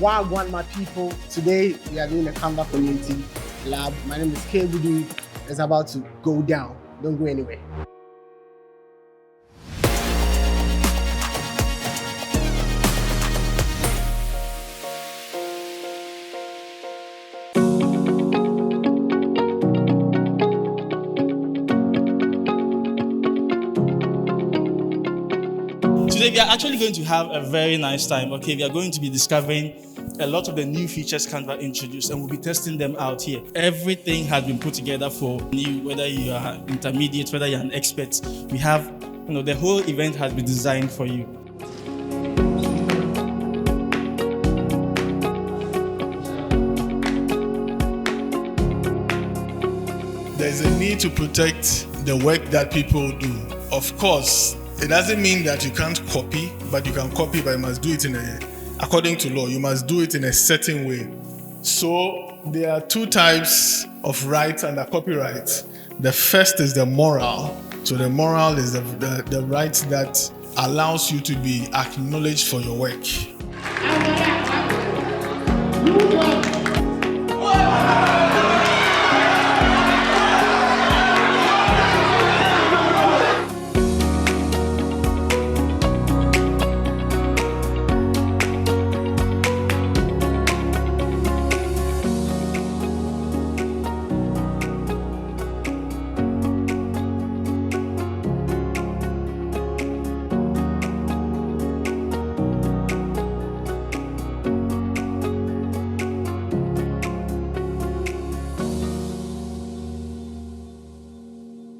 Wagwan, my people. Today we are doing a Canva Community Lab. My name is Kebudu. It's about to go down. Don't go anywhere. Today we are actually going to have a very nice time. Okay, we are going to be discovering a lot of the new features Canva introduced, and we'll be testing them out here. Everything has been put together for you, whether you are intermediate, whether you're an expert. We have, the whole event has been designed for you. There's a need to protect the work that people do. Of course, it doesn't mean that you can't copy, but you can copy, but you must do it according to law. You must do it in a certain way. So there are two types of rights under copyright. The first is the moral. So the moral is the right that allows you to be acknowledged for your work.